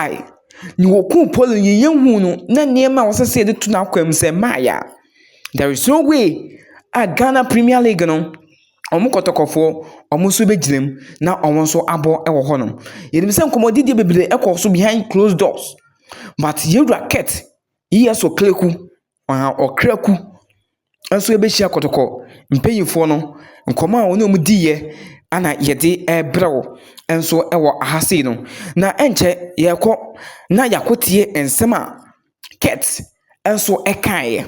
ai ni woku polo yenhu no na niema wosese de tuna kwam se maya. There is no way a Ghana Premier League no omo kotokofo omo so beginem na omo so abo ewo honom. Yedim se nkomodidi bebre ekoso behind closed doors. But yewura ket yeso kleku okraku enso ebehia kotoko mpeyifo no nkoma a onu diye ana yede ebrew enso ewo ahase no na enche yekọ na yakotie ensem a ket enso ekaye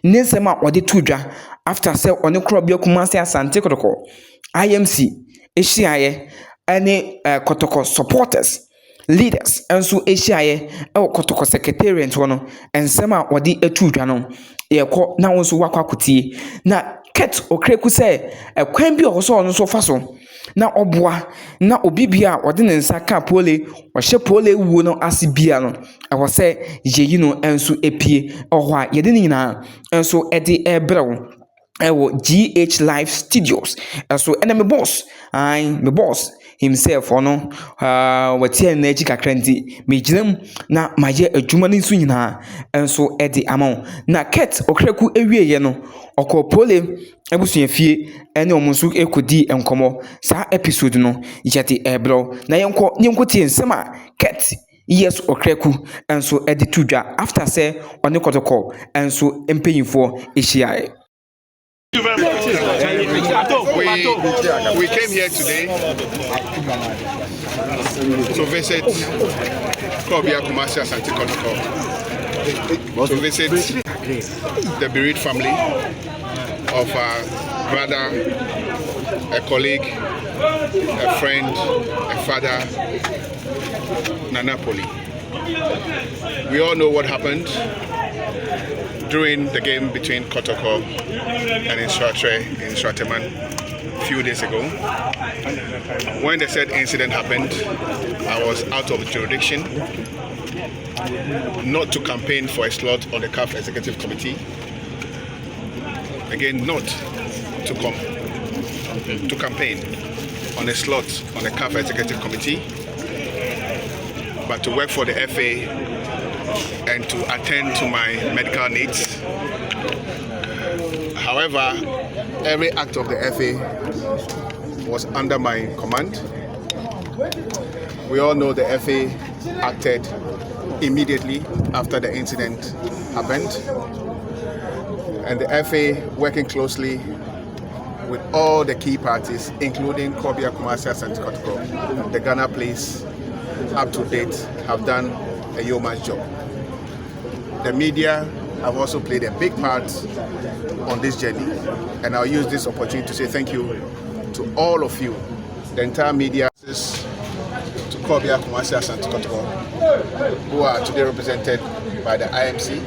nsem a ode tudwa after say one krobia kumase asante kotoko IMC ehyiaye ane kotoko supporters leaders enso ehyiaye kotoko secretariat wono ensem a ode atudwa no yekọ na wonso wakwakotie na ket okreku say kwan bi oso ono so faso na oboa na obibia ode ne nsa ka pole ohye pole wuo no asibia no ewo say yeyi no enso epie ohwa yede ni nyina enso ede ebrew ewo GH Live Studios so me boss himself ono watie na eji kakranti mejinam na maye adwuma ni nso nyina enso ede amon na ket okreku ewieye no okopole ebusuafie ene omonso ekodi enkomo sa episode no yete ebro na yenko tie nsema ket yes okreku enso ede tudwa after say one kotoko enso empeyinfo ehyiae. We came here today to visit Kobia Kumasi Asante Kotoko, to visit the bereaved family of a brother, a colleague, a friend, a father, Nanapoli. We all know what happened during the game between Kotoko and in Swateman a few days ago. When the said incident happened, I was out of jurisdiction, not to campaign for a slot on the CAF Executive Committee. Again, not to campaign on a slot on the CAF Executive Committee, but to work for the FA and to attend to my medical needs. However, every act of the FA was under my command. We all know the FA acted immediately after the incident happened, and the FA, working closely with all the key parties, including Kobia Kumasi Asante Kotoko, the Ghana Police, up to date, have done a yeoman's job. The media have also played a big part on this journey, and I'll use this opportunity to say thank you to all of you, the entire media, to Kobia Kumasi Asante Kotoko, who are today represented by the IMC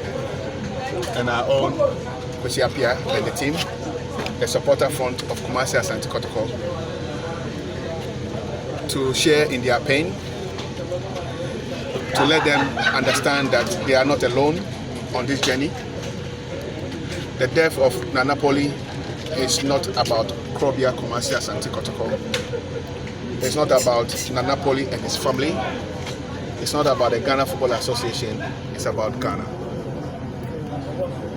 and our own Kosiapia and the team, the supporter front of Kumasi Asante Kotoko, to share in their pain, to let them understand that they are not alone on this journey. The death of Nanapoli is not about Kobia Kumasi Asante Kotoko. It's not about Nanapoli and his family. It's not about the Ghana Football Association. It's about Ghana.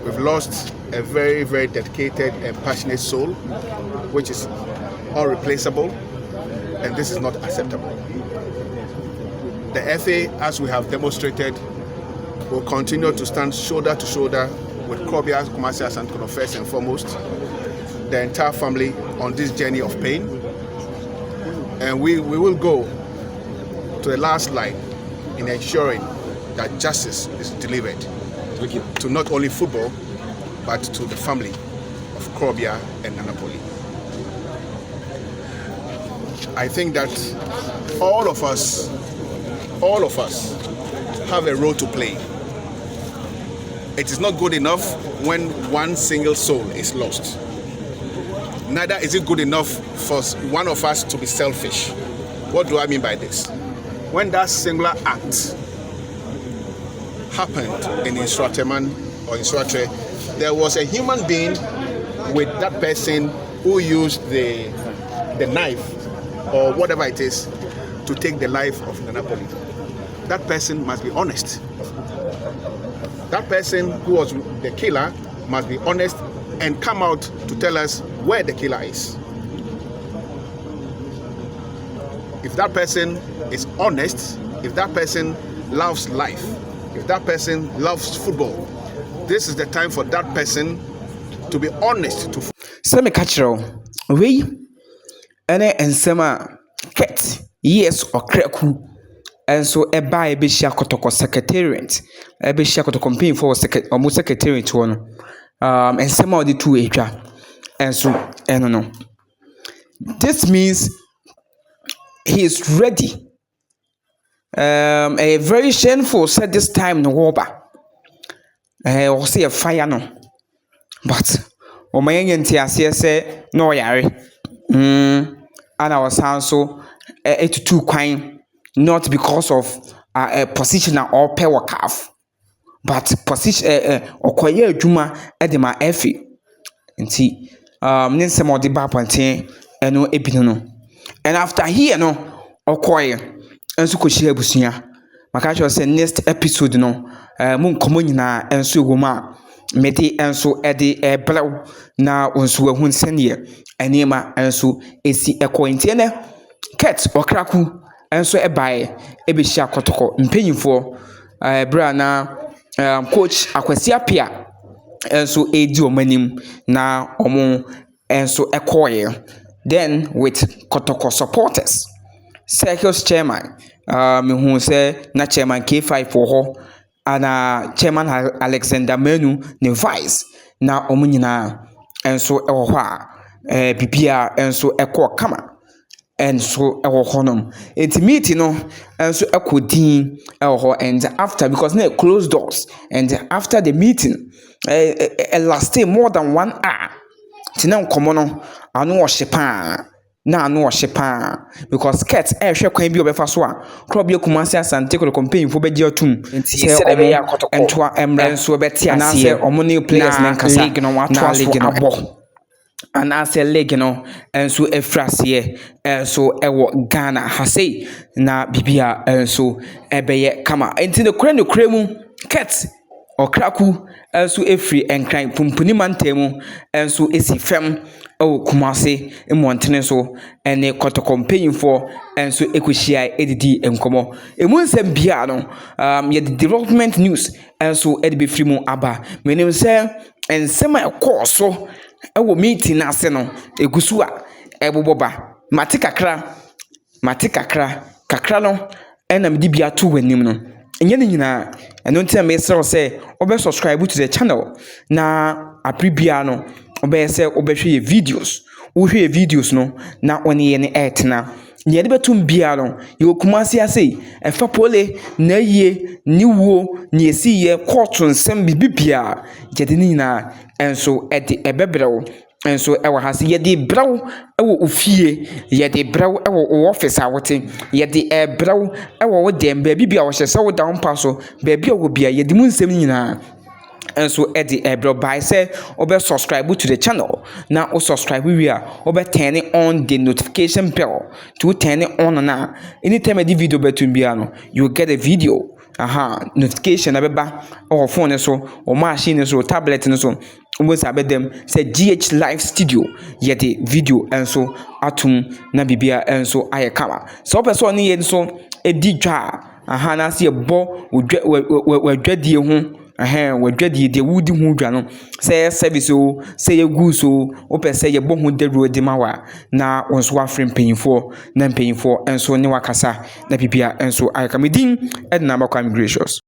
We've lost a very, very dedicated and passionate soul, which is unreplaceable, and this is not acceptable. The FA, as we have demonstrated, will continue to stand shoulder to shoulder with Kobia Kumasi Asante Kotoko first and foremost, the entire family on this journey of pain. And we will go to the last line in ensuring that justice is delivered to not only football, but to the family of Kobia and Nanapoli. I think that all of us have a role to play. It is not good enough when one single soul is lost. Neither is it good enough for one of us to be selfish. What do I mean by this? When that singular act happened in Swateman or in Swatre, there was a human being with that person who used the knife or whatever it is to take the life of Nanapoli. that person must be honest. That person who was the killer must be honest and come out to tell us where the killer is. If that person is honest, if that person loves life, if that person loves football, this is the time for that person to be honest to. Semi catcher, we and summer cat, yes or crackle, and so a buy a bishia Kotoko secretariat, a bishia Kotoko campaign for almost secretariat one, and some of the two acre, and so, and no. This means he is ready. A very shameful said this time no water. Or say a fire no. But my young say no yari. And I was also 82 quine, not because of a position or power calf, but position or quiet juma at my effie. And see, some of the bapantin and no epinono. And after here, no, or quiet, and so could share busia. Makacho say next episode, no, moon communina and so goma, meti and so eddy a blow now on so one senior, and Nema and so is the acquaintance, cat or crackle, and so a buy a bisha Kotoko, and paying for Brana coach Aquasia Pia, and so a duo manim now or more, and so acquire. Then with Kotoko supporters, Circus chairman, who say na chairman K5 for her, and chairman Alexander Menu, the vice, now Omunina, and so PPR, and so Echo Kama, and so our honum. It's meeting, and so Echo Dean, and after because they closed doors, and after the meeting, lasted more than 1 hour. Tina komono anu ohyepa na anu ohyepa because cat hwe kwan bi obefa so a club ye Kumasi Asante Kotoko campaign fo beji atum se omo entwa emra nso obeti ase se omo new players men kasa league no wato abo ana se league no enso efrase enso ewo Ghana hase na bibia enso ebeye kama enti ne kure mu cat okraku enso efri enkran pumpuni mantemu enso esi fem o Kumasi emontene so ene Kotoko campaign for enso ekohia edidi enkomo emunsem bia no ye development news enso edibe free mu aba menim se ensema ekoso ewo meeting na ase no egusu a eboboba mate kakra no enam di bia to wanim no enye ne nyina eno ntia me say obe subscribe to the channel na apribia no obe say obehwe videos wo hwe videos no na one ye ne etna ye de betum bia no ye Kumasi ase efa pole na yie ni wo ni esiye court nsem bibia ye de nyina enso ede ebebrew enso ewa hase ye de brew ewo ofie ye de brew ewo office awote ye de brew ewo wo dem ba bibia wo hyese wo down paso ba bia wo bia ye de mu nsem nyina enso ede brew by say obe subscribe to the channel na o subscribe we are obe turn on the notification bell to turn it on na anytime I do video betum bia no you get a video notification abeba or phone so or machine so tablet so almost abedem say GH live studio ye the video and so atum na bibia and so ayekama so person ni yen so edi dwa na se bo wadwadie ho wadwadie de wudi hu dwa no say service o say ye gu so o pese ye bo hu de road mawa na wonso afrem payinfo na payinfo and so ne wakasa na bibia and so ayekama din edna bakwa gracious.